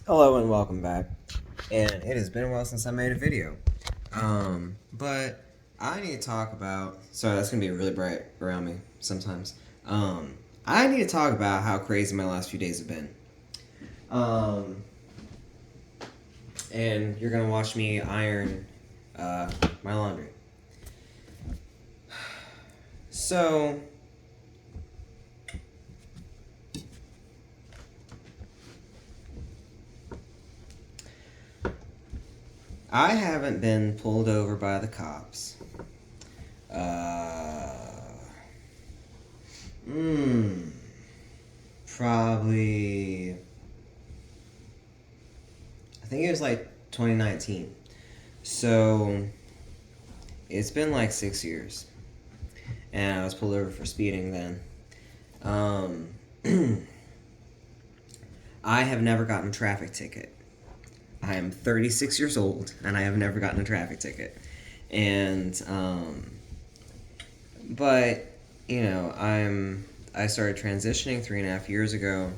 Hello and welcome back. And it has been a while since I made a video. But I need to talk about. Sorry, that's gonna be really bright around me sometimes. I need to talk about how crazy my last few days have been. Um, and you're gonna watch me iron my laundry. So, I haven't been pulled over by the cops. Uh, hmm. Probably. I think it was like 2019. So it's been like 6 years, and I was pulled over for speeding then. Um, I have never gotten a traffic ticket. I am 36 years old, and I have never gotten a traffic ticket. And but I started transitioning 3.5 years ago,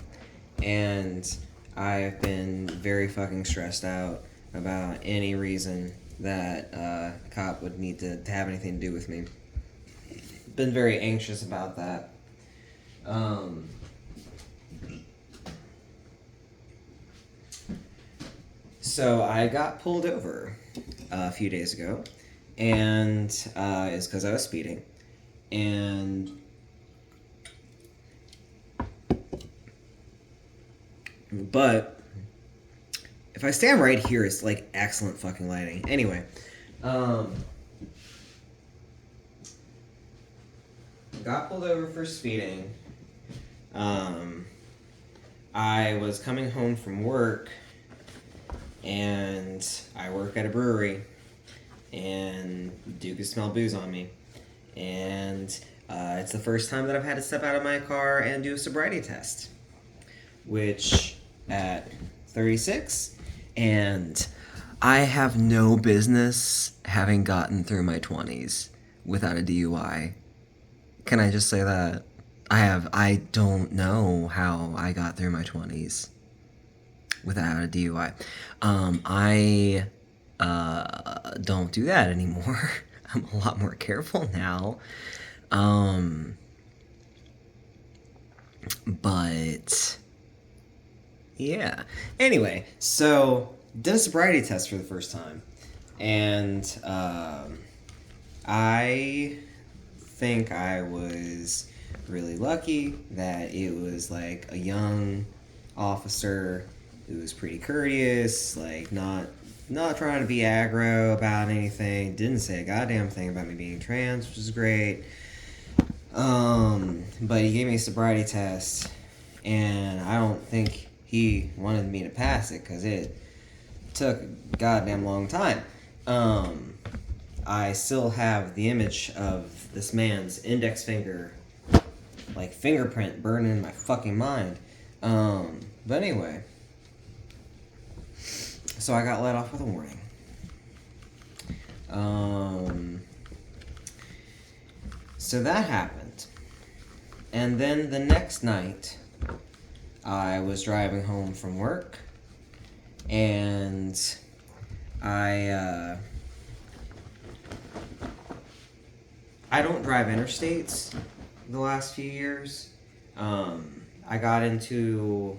and I've been very fucking stressed out about any reason that a cop would need to have anything to do with me. Been very anxious about that. Um, so I got pulled over a few days ago, and it's because I was speeding. And but if I stand right here, it's like excellent fucking lighting. Anyway, um, got pulled over for speeding. Um, I was coming home from work, and I work at a brewery, and Duke could smell booze on me. And it's the first time that I've had to step out of my car and do a sobriety test, which at 36, and I have no business having gotten through my 20s without a DUI. Can I just say that? I don't know how I got through my 20s without a DUI. I don't do that anymore. I'm a lot more careful now. But yeah. Anyway, so did a sobriety test for the first time, and I think I was really lucky that it was like a young officer who was pretty courteous, like not trying to be aggro about anything. Didn't say a goddamn thing about me being trans, which is great. But he gave me a sobriety test, and I don't think he wanted me to pass it because it took a goddamn long time. I still have the image of this man's index finger, like fingerprint, burning in my fucking mind. But anyway, so I got let off with a warning. So that happened. And then the next night, I was driving home from work, and I don't drive interstates the last few years. I got into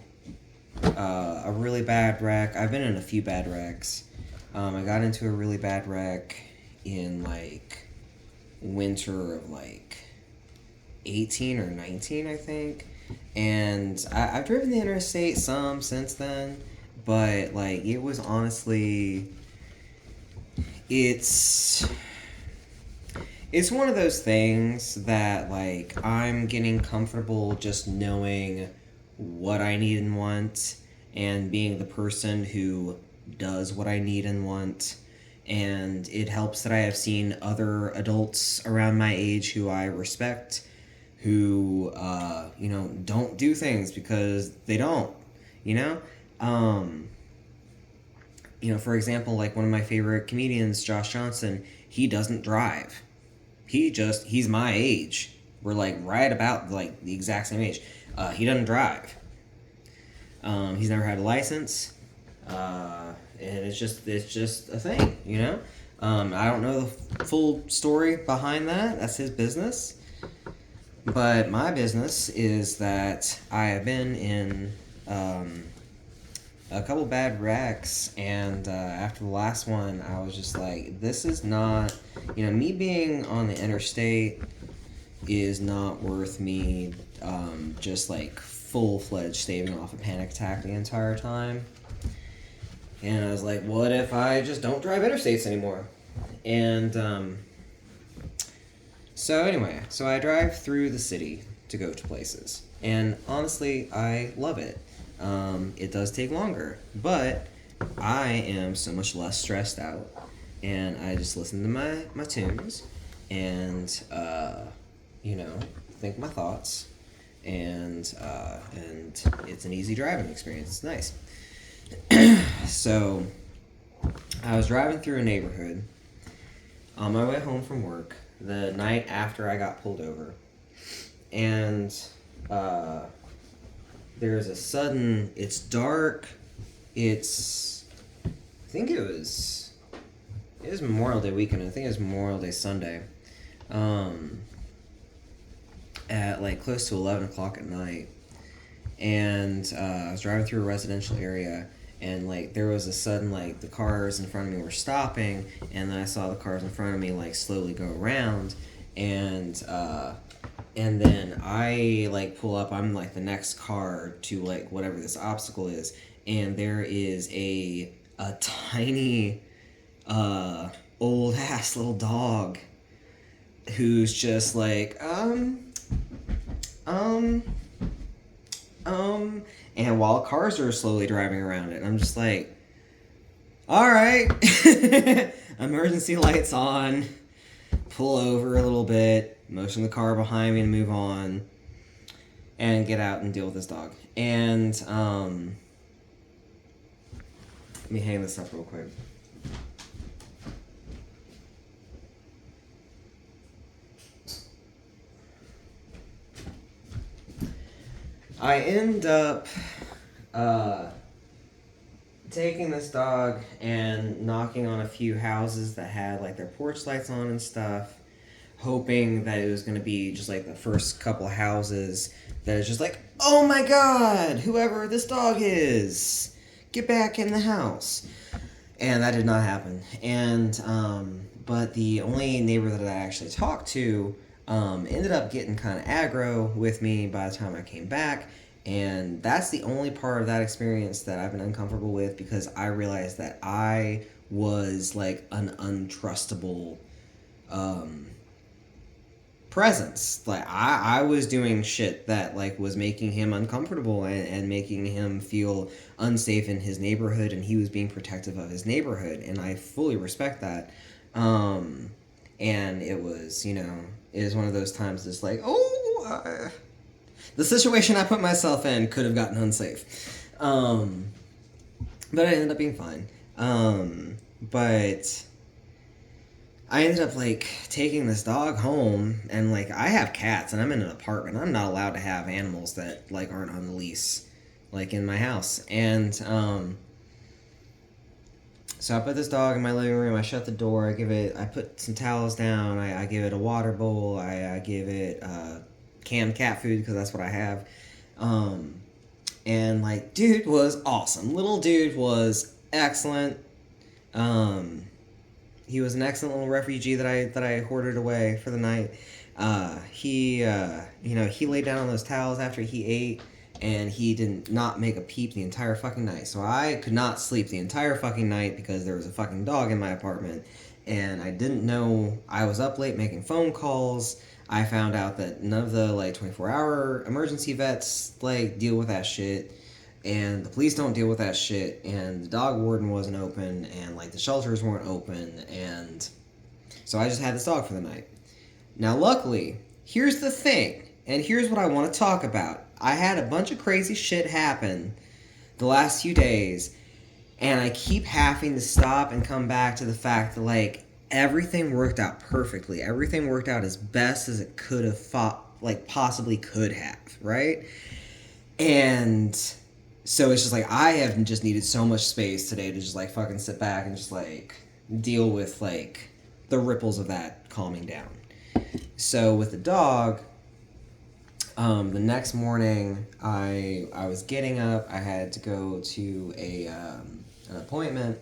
a really bad wreck. I've been in a few bad wrecks. I got into a really bad wreck in like winter of like 18 or 19, I think. And I've driven the interstate some since then, but like it was honestly, it's one of those things that like I'm getting comfortable just knowing what I need and want, and being the person who does what I need and want. And it helps that I have seen other adults around my age who I respect, who don't do things because they don't, you know. For example, like one of my favorite comedians, Josh Johnson, he doesn't drive. He's my age. We're like right about like the exact same age. He doesn't drive. He's never had a license. and it's just a thing, you know. I don't know the full story behind that. That's his business. But my business is that I have been in a couple bad wrecks, and after the last one, I was just like, this is not, me being on the interstate is not worth me just like full-fledged staving off a panic attack the entire time. And I was like, what if I just don't drive interstates anymore? And so anyway, so I drive through the city to go to places. And honestly, I love it. It does take longer, but I am so much less stressed out. And I just listen to my tunes and, think my thoughts. And it's an easy driving experience. It's nice. So I was driving through a neighborhood on my way home from work the night after I got pulled over, and there's a sudden, it's dark, I think it was Memorial Day weekend, I think it was Memorial Day Sunday, at like close to 11 o'clock at night, and I was driving through a residential area, and like there was a sudden, like the cars in front of me were stopping, and then I saw the cars in front of me like slowly go around, and then I like pull up, I'm like the next car to like whatever this obstacle is, and there is a tiny old ass little dog who's just like and while cars are slowly driving around it, and I'm just like, all right, emergency lights on, pull over a little bit, motion the car behind me to move on, and get out and deal with this dog. And let me hang this up real quick. I end up taking this dog and knocking on a few houses that had like their porch lights on and stuff, hoping that it was going to be just like the first couple houses that is just like, oh my god, whoever this dog is, get back in the house. And that did not happen. And but the only neighbor that I actually talked to ended up getting kind of aggro with me by the time I came back, and that's the only part of that experience that I've been uncomfortable with, because I realized that I was like an untrustable presence. Like I was doing shit that like was making him uncomfortable and making him feel unsafe in his neighborhood, and he was being protective of his neighborhood, and I fully respect that. And it was, it was one of those times that's like, the situation I put myself in could have gotten unsafe. But I ended up being fine. But I ended up, like, taking this dog home, and, like, I have cats, and I'm in an apartment. I'm not allowed to have animals that, like, aren't on the lease, like, in my house. And, so I put this dog in my living room, I shut the door, I put some towels down, I give it a water bowl, I give it canned cat food, because that's what I have. And, like, dude was awesome. Little dude was excellent. He was an excellent little refugee that I hoarded away for the night. He laid down on those towels after he ate, and he did not make a peep the entire fucking night. So I could not sleep the entire fucking night because there was a fucking dog in my apartment, and I didn't know. I was up late making phone calls. I found out that none of the, like, 24-hour emergency vets, like, deal with that shit, and the police don't deal with that shit, and the dog warden wasn't open, and, like, the shelters weren't open, and so I just had this dog for the night. Now, luckily, here's the thing, and here's what I want to talk about. I had a bunch of crazy shit happen the last few days, and I keep having to stop and come back to the fact that, like, everything worked out perfectly. Everything worked out as best as it could have possibly could have, right? And So it's just like I have just needed so much space today to just like fucking sit back and just like deal with like the ripples of that calming down. So with the dog, the next morning I was getting up. I had to go to an appointment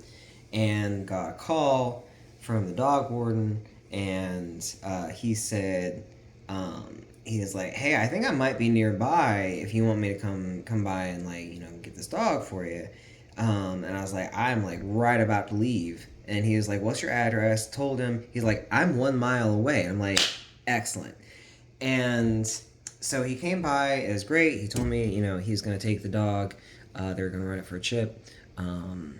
and got a call from the dog warden, and he said, he was like, "Hey, I think I might be nearby if you want me to come by and like get this dog for you." And I was like, "I'm like right about to leave." And he was like, "What's your address?" Told him. He's like, "I'm 1 mile away." I'm like, "Excellent." And so he came by. It was great. He told me, he's gonna take the dog. They're gonna run it for a chip. And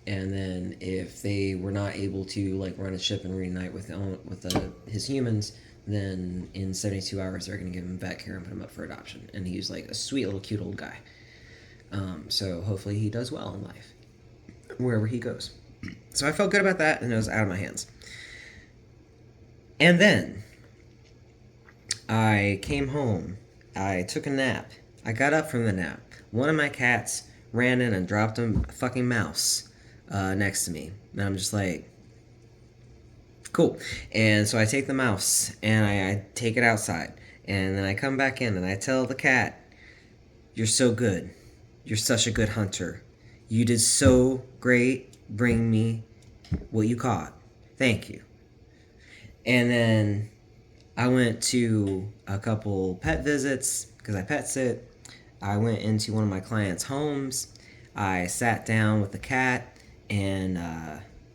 then if they were not able to like run a chip and reunite with his humans, then in 72 hours they're gonna give him vet care and put him up for adoption. And he's like a sweet little cute old guy. So hopefully he does well in life wherever he goes. So I felt good about that, and it was out of my hands. And then I came home. I took a nap. I got up from the nap. One of my cats ran in and dropped a fucking mouse next to me. And I'm just like, cool. And so I take the mouse and I take it outside. And then I come back in and I tell the cat, "You're so good. You're such a good hunter. You did so great bringing me what you caught. Thank you." And then I went to a couple pet visits because I pet sit. I went into one of my clients' homes. I sat down with the cat and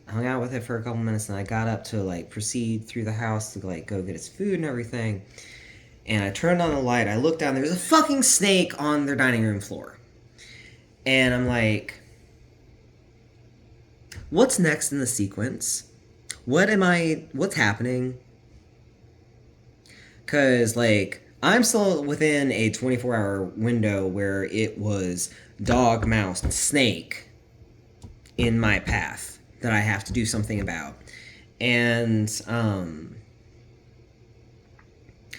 hung out with it for a couple minutes. And I got up to like proceed through the house to like go get its food and everything. And I turned on the light. I looked down. There was a fucking snake on their dining room floor. And I'm like, what's next in the sequence? What's happening? Because, like, I'm still within a 24-hour window where it was dog, mouse, and snake in my path that I have to do something about. And,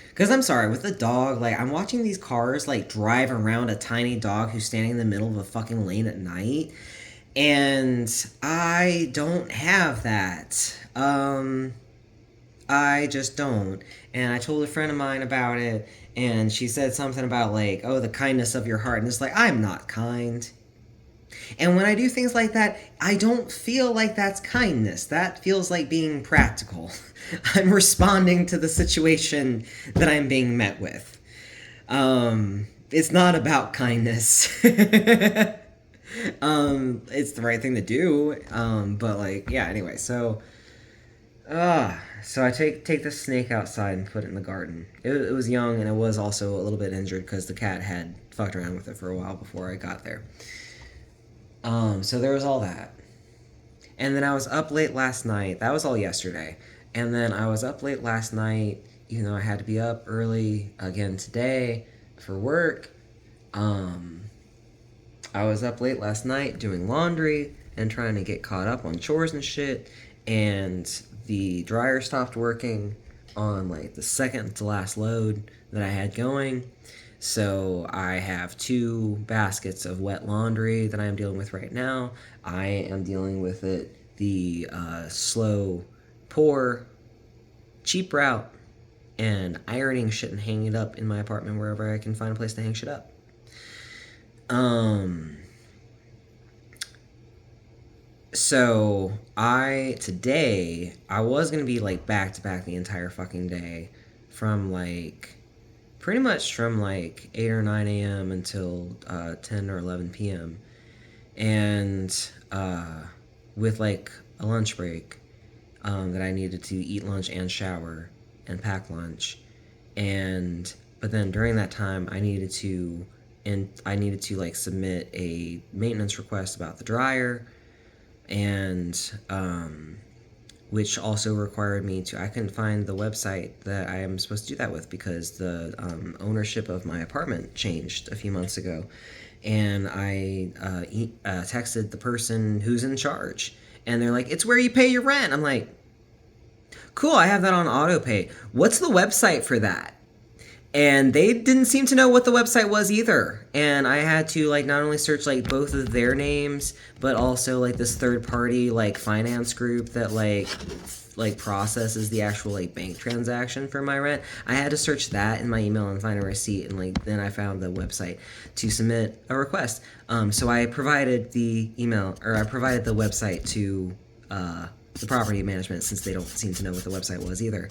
because I'm sorry, with the dog, like, I'm watching these cars, like, drive around a tiny dog who's standing in the middle of a fucking lane at night. And I don't have that. I just don't. And I told a friend of mine about it, and she said something about, like, oh, the kindness of your heart. And it's like, I'm not kind. And when I do things like that, I don't feel like that's kindness. That feels like being practical. I'm responding to the situation that I'm being met with. It's not about kindness. It's the right thing to do. But like, yeah, anyway, so I take the snake outside and put it in the garden. It was young, and it was also a little bit injured because the cat had fucked around with it for a while before I got there. So there was all that. And then I was up late last night. That was all yesterday. And then I was up late last night, even though I had to be up early again today for work. I was up late last night doing laundry and trying to get caught up on chores and shit. And the dryer stopped working on like the second to last load that I had going. So I have 2 baskets of wet laundry that I am dealing with right now. I am dealing with it the slow pour, cheap route, and ironing shit and hanging it up in my apartment wherever I can find a place to hang shit up. So today I was gonna be like back to back the entire fucking day from like pretty much from like 8 or 9 a.m. until 10 or 11 p.m. And with like a lunch break that I needed to eat lunch and shower and pack lunch. But then during that time I needed to like submit a maintenance request about the dryer, and which also required me to, I couldn't find the website that I am supposed to do that with because the ownership of my apartment changed a few months ago. And I texted the person who's in charge, and they're like, "It's where you pay your rent." I'm like, cool, I have that on auto pay. What's the website for that? And they didn't seem to know what the website was either. And I had to like not only search like both of their names, but also like this third party like finance group that like processes the actual like bank transaction for my rent. I had to search that in my email and find a receipt, and like then I found the website to submit a request. So I provided the website to the property management, since they don't seem to know what the website was either.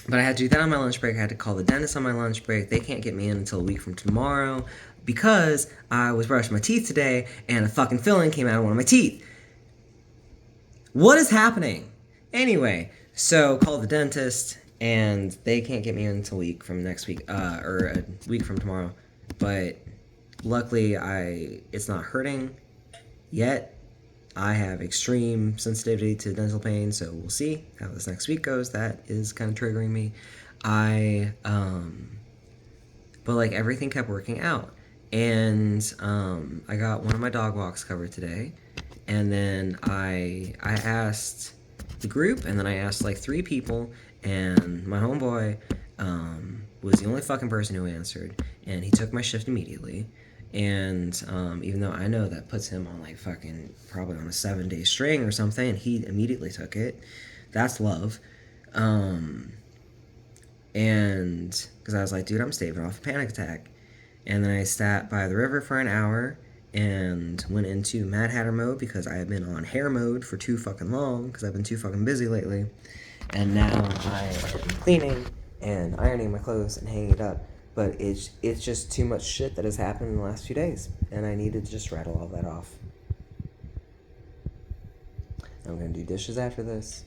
But I had to do that on my lunch break. I had to call the dentist on my lunch break. They can't get me in until a week from tomorrow because I was brushing my teeth today and a fucking filling came out of one of my teeth. What is happening? Anyway, so called the dentist and they can't get me in until a week from next week, or a week from tomorrow. But luckily, it's not hurting yet. I have extreme sensitivity to dental pain, so we'll see how this next week goes. That is kind of triggering me. But like everything kept working out. And I got one of my dog walks covered today. And then I asked the group, and then I asked like 3 people, and my homeboy was the only fucking person who answered, and he took my shift immediately. And even though I know that puts him on like fucking probably on a 7-day string or something, he immediately took it. That's love. And because I was like, dude, I'm staving off a panic attack. And then I sat by the river for an hour and went into Mad Hatter mode because I have been on hair mode for too fucking long because I've been too fucking busy lately. And now I am cleaning and ironing my clothes and hanging it up. But it's just too much shit that has happened in the last few days. And I need to just rattle all that off. I'm going to do dishes after this.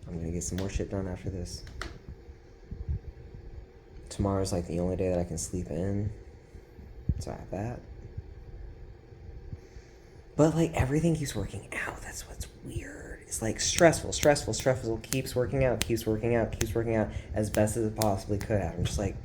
I'm going to get some more shit done after this. Tomorrow's like the only day that I can sleep in. So I have that. But like everything keeps working out. That's what's weird. It's like stressful, keeps working out as best as it possibly could have. I'm just like...